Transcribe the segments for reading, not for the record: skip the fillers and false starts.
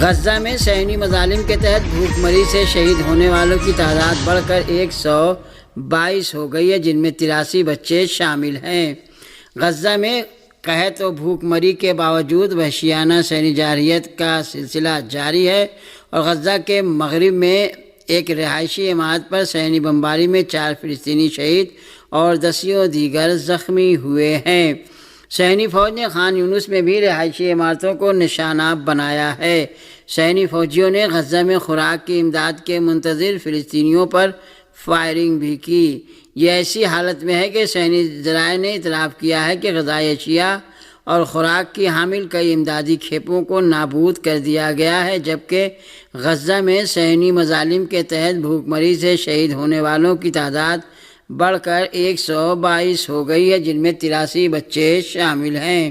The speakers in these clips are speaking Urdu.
غزہ میں صہیونی مظالم کے تحت بھوک مری سے شہید ہونے والوں کی تعداد بڑھ کر 122 ہو گئی ہے، جن میں 83 بچے شامل ہیں۔ غزہ میں قحط و بھوک مری کے باوجود وحشیانہ صہیونی جارحیت کا سلسلہ جاری ہے اور غزہ کے مغرب میں ایک رہائشی عمارت پر صہیونی بمباری میں 4 فلسطینی شہید اور دسیوں دیگر زخمی ہوئے ہیں۔ صہیونی فوج نے خان یونس میں بھی رہائشی عمارتوں کو نشانہ بنایا ہے۔ صہیونی فوجیوں نے غزہ میں خوراک کی امداد کے منتظر فلسطینیوں پر فائرنگ بھی کی۔ یہ ایسی حالت میں ہے کہ صہیونی ذرائع نے اعتراف کیا ہے کہ غذائی اشیاء اور خوراک کی حامل کئی امدادی کھیپوں کو نابود کر دیا گیا ہے، جبکہ غزہ میں صہیونی مظالم کے تحت بھوک مری سے شہید ہونے والوں کی تعداد بڑھ کر 122 ہو گئی ہے، جن میں 83 بچے شامل ہیں۔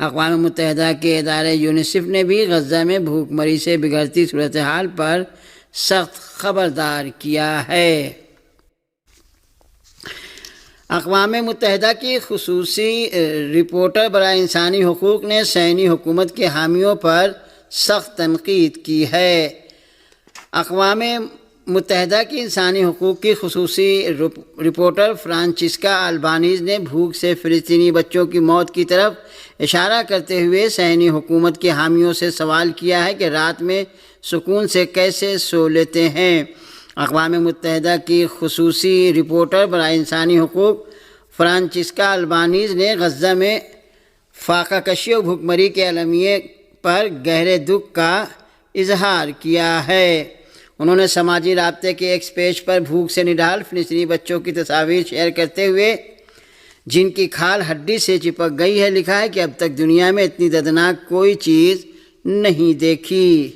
اقوام متحدہ کے ادارے یونیسیف نے بھی غزہ میں بھوک مری سے بگڑتی صورتحال پر سخت خبردار کیا ہے۔ اقوام متحدہ کی خصوصی رپورٹر برائے انسانی حقوق نے صہیونی حکومت کے حامیوں پر سخت تنقید کی ہے۔ اقوام متحدہ کی انسانی حقوق کی خصوصی رپورٹر فرانچسکا البانیز نے بھوک سے فلسطینی بچوں کی موت کی طرف اشارہ کرتے ہوئے صہیونی حکومت کے حامیوں سے سوال کیا ہے کہ رات میں سکون سے کیسے سو لیتے ہیں۔ اقوام متحدہ کی خصوصی رپورٹر برائے انسانی حقوق فرانچسکا البانیز نے غزہ میں فاقہ کشی و بھوک مری کے المیے پر گہرے دکھ کا اظہار کیا ہے۔ انہوں نے سماجی رابطے کے ایک پیج پر بھوک سے نڈال فلسطینی بچوں کی تصاویر شیئر کرتے ہوئے، جن کی کھال ہڈی سے چپک گئی ہے، لکھا ہے کہ اب تک دنیا میں اتنی دردناک کوئی چیز نہیں دیکھی۔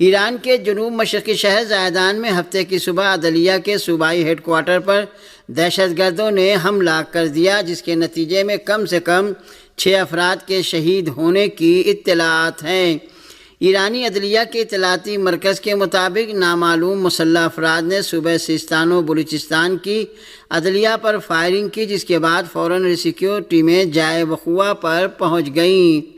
ایران کے جنوب مشرقی شہر زیدان میں ہفتے کی صبح عدلیہ کے صوبائی ہیڈ کوارٹر پر دہشت گردوں نے حملہ کر دیا، جس کے نتیجے میں کم سے کم 6 افراد کے شہید ہونے کی اطلاعات ہیں۔ ایرانی عدلیہ کے اطلاعاتی مرکز کے مطابق نامعلوم مسلح افراد نے صوبہ سیستان و بلوچستان کی عدلیہ پر فائرنگ کی، جس کے بعد فوراً ریسکیو ٹیمیں جائے وقوع پر پہنچ گئیں۔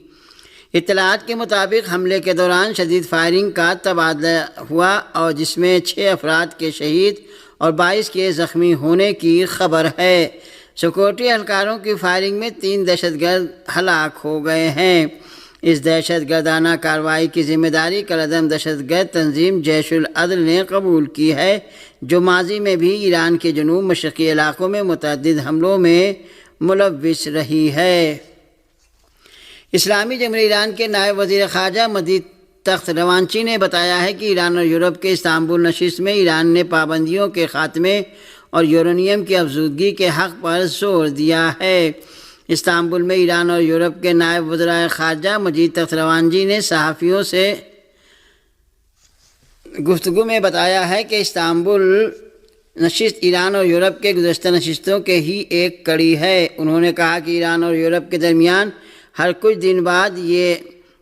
اطلاعات کے مطابق حملے کے دوران شدید فائرنگ کا تبادلہ ہوا اور جس میں 6 افراد کے شہید اور 22 کے زخمی ہونے کی خبر ہے۔ سیکورٹی اہلکاروں کی فائرنگ میں 3 دہشت گرد ہلاک ہو گئے ہیں۔ اس دہشت گردانہ کارروائی کی ذمہ داری کالعدم دہشت گرد تنظیم جیش العدل نے قبول کی ہے، جو ماضی میں بھی ایران کے جنوب مشرقی علاقوں میں متعدد حملوں میں ملوث رہی ہے۔ اسلامی جمہوریہ ایران کے نائب وزیر خارجہ مجید تخت روانچی نے بتایا ہے کہ ایران اور یورپ کے استنبول نشست میں ایران نے پابندیوں کے خاتمے اور یورینیم کی افزودگی کے حق پر زور دیا ہے۔ استنبول میں ایران اور یورپ کے نائب وزرائے خارجہ مجید تخت روانچی نے صحافیوں سے گفتگو میں بتایا ہے کہ استنبول نشست ایران اور یورپ کے گزشتہ نشستوں کے ہی ایک کڑی ہے۔ انہوں نے کہا کہ ایران اور یورپ کے درمیان ہر کچھ دن بعد یہ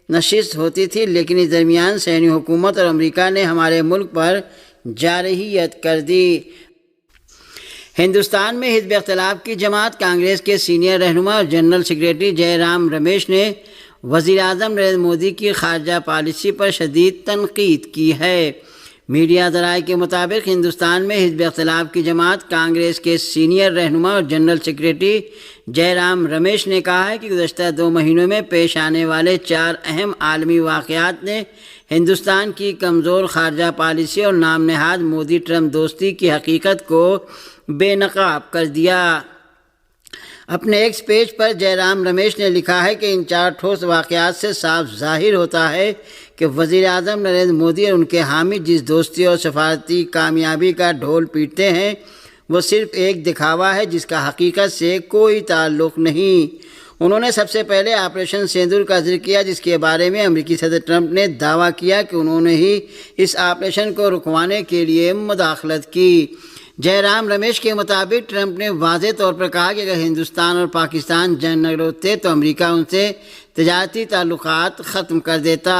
نشست ہوتی تھی، لیکن اس درمیان صہیونی حکومت اور امریکہ نے ہمارے ملک پر جارحیت کر دی۔ ہندوستان میں حزب اختلاف کی جماعت کانگریس کے سینئر رہنما اور جنرل سیکریٹری جے رام رمیش نے وزیر اعظم نریندر مودی کی خارجہ پالیسی پر شدید تنقید کی ہے۔ میڈیا ذرائع کے مطابق ہندوستان میں حزب اختلاف کی جماعت کانگریس کے سینئر رہنما اور جنرل سیکریٹری جے رام رمیش نے کہا ہے کہ گزشتہ 2 مہینوں میں پیش آنے والے 4 اہم عالمی واقعات نے ہندوستان کی کمزور خارجہ پالیسی اور نام نہاد مودی ٹرمپ دوستی کی حقیقت کو بے نقاب کر دیا۔ اپنے ایکس پیج پر جے رام رمیش نے لکھا ہے کہ ان 4 ٹھوس واقعات سے صاف ظاہر ہوتا ہے کہ وزیر اعظم نریندر مودی اور ان کے حامی جس دوستی اور سفارتی کامیابی کا ڈھول پیٹتے ہیں، وہ صرف ایک دکھاوا ہے جس کا حقیقت سے کوئی تعلق نہیں۔ انہوں نے سب سے پہلے آپریشن سندور کا ذکر کیا، جس کے بارے میں امریکی صدر ٹرمپ نے دعویٰ کیا کہ انہوں نے ہی اس آپریشن کو رکوانے کے لیے مداخلت کی۔ جے رام رمیش کے مطابق ٹرمپ نے واضح طور پر کہا کہ اگر ہندوستان اور پاکستان جنگ نہ لڑتے تو امریکہ ان سے تجارتی تعلقات ختم کر دیتا۔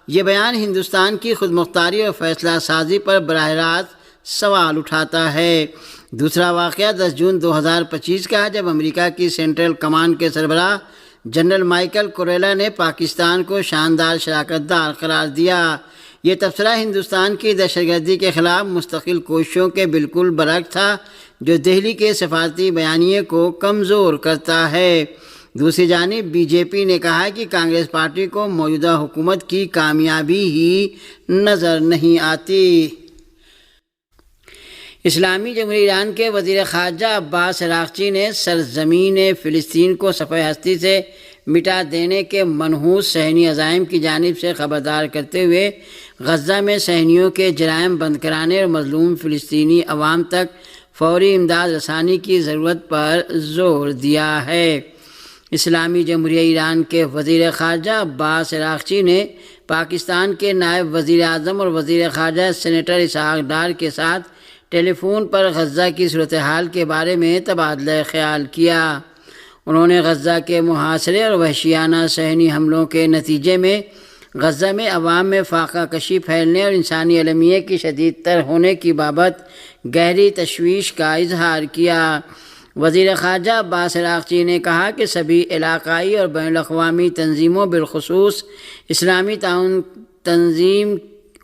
یہ بیان ہندوستان کی خود مختاری اور فیصلہ سازی پر براہ راست سوال اٹھاتا ہے۔ دوسرا واقعہ 10 جون 2025 کا ہے، جب امریکہ کی سینٹرل کمانڈ کے سربراہ جنرل مائیکل کوریلا نے پاکستان کو شاندار شراکت دار قرار دیا۔ یہ تبصرہ ہندوستان کی دہشت گردی کے خلاف مستقل کوششوں کے بالکل برعکس تھا، جو دہلی کے سفارتی بیانیے کو کمزور کرتا ہے۔ دوسری جانب بی جے پی نے کہا کہ کانگریس پارٹی کو موجودہ حکومت کی کامیابی ہی نظر نہیں آتی۔ اسلامی جمہوریہ ایران کے وزیر خارجہ عباس عراقچی نے سرزمین فلسطین کو صفحہ ہستی سے مٹا دینے کے منحوس صہیونی عزائم کی جانب سے خبردار کرتے ہوئے غزہ میں صہیونیوں کے جرائم بند کرانے اور مظلوم فلسطینی عوام تک فوری امداد رسانی کی ضرورت پر زور دیا ہے۔ اسلامی جمہوریہ ایران کے وزیر خارجہ عباس عراقچی نے پاکستان کے نائب وزیر اعظم اور وزیر خارجہ سینیٹر اسحاق ڈار کے ساتھ ٹیلی فون پر غزہ کی صورتحال کے بارے میں تبادلہ خیال کیا۔ انہوں نے غزہ کے محاصرے اور وحشیانہ صہیونی حملوں کے نتیجے میں غزہ میں عوام میں فاقہ کشی پھیلنے اور انسانی المیہ کی شدید تر ہونے کی بابت گہری تشویش کا اظہار کیا۔ وزیر خارجہ عباس عراقچی نے کہا کہ سبھی علاقائی اور بین الاقوامی تنظیموں بالخصوص اسلامی تعاون تنظیم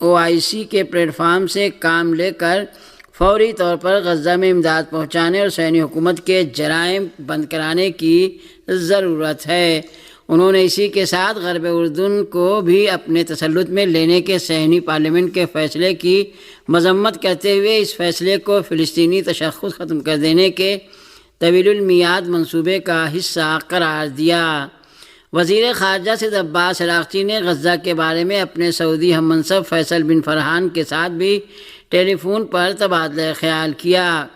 OIC کے پلیٹ فارم سے کام لے کر فوری طور پر غزہ میں امداد پہنچانے اور صہیونی حکومت کے جرائم بند کرانے کی ضرورت ہے۔ انہوں نے اسی کے ساتھ غرب اردن کو بھی اپنے تسلط میں لینے کے صہیونی پارلیمنٹ کے فیصلے کی مذمت کرتے ہوئے اس فیصلے کو فلسطینی تشخص ختم کر دینے کے طویل المیعاد منصوبے کا حصہ قرار دیا۔ وزیر خارجہ سید عباس عراقچی نے غزہ کے بارے میں اپنے سعودی ہم منصب فیصل بن فرحان کے ساتھ بھی ٹیلی فون پر تبادلہ خیال کیا۔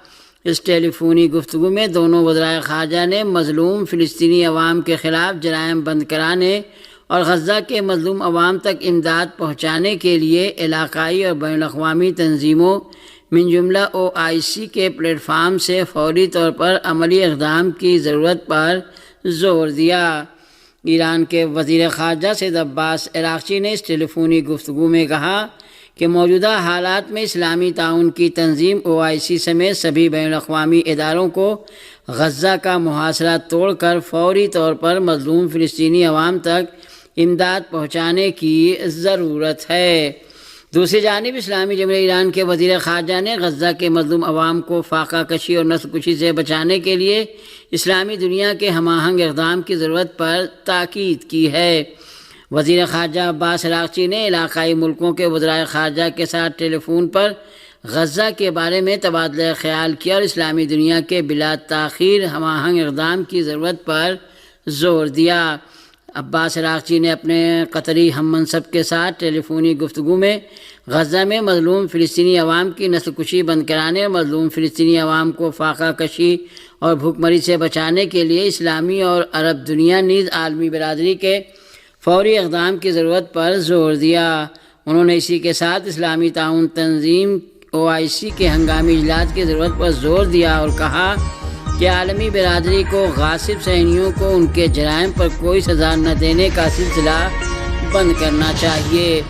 اس ٹیلی فونی گفتگو میں دونوں وزرائے خارجہ نے مظلوم فلسطینی عوام کے خلاف جرائم بند کرانے اور غزہ کے مظلوم عوام تک امداد پہنچانے کے لیے علاقائی اور بین الاقوامی تنظیموں من جملہ OIC کے پلیٹ فارم سے فوری طور پر عملی اقدام کی ضرورت پر زور دیا۔ ایران کے وزیر خارجہ سید عباس عراقچی نے اس ٹیلی فونی گفتگو میں کہا کہ موجودہ حالات میں اسلامی تعاون کی تنظیم OIC سمیت سبھی بین الاقوامی اداروں کو غزہ کا محاصرہ توڑ کر فوری طور پر مظلوم فلسطینی عوام تک امداد پہنچانے کی ضرورت ہے۔ دوسری جانب اسلامی جمہوریہ ایران کے وزیر خارجہ نے غزہ کے مظلوم عوام کو فاقہ کشی اور نسل کشی سے بچانے کے لیے اسلامی دنیا کے ہم آہنگ اقدام کی ضرورت پر تاکید کی ہے۔ وزیر خارجہ عباس عراقچی نے علاقائی ملکوں کے وزرائے خارجہ کے ساتھ ٹیلی فون پر غزہ کے بارے میں تبادلہ خیال کیا اور اسلامی دنیا کے بلا تاخیر ہم آہنگ اقدام کی ضرورت پر زور دیا۔ عباس عراقچی نے اپنے قطری ہم منصب کے ساتھ ٹیلی فونی گفتگو میں غزہ میں مظلوم فلسطینی عوام کی نسل کشی بند کرانے اور مظلوم فلسطینی عوام کو فاقہ کشی اور بھوک مری سے بچانے کے لیے اسلامی اور عرب دنیا نیز عالمی برادری کے فوری اقدام کی ضرورت پر زور دیا۔ انہوں نے اسی کے ساتھ اسلامی تعاون تنظیم OIC کے ہنگامی اجلاس کی ضرورت پر زور دیا اور کہا کہ عالمی برادری کو غاصب صہیونیوں کو ان کے جرائم پر کوئی سزا نہ دینے کا سلسلہ بند کرنا چاہیے۔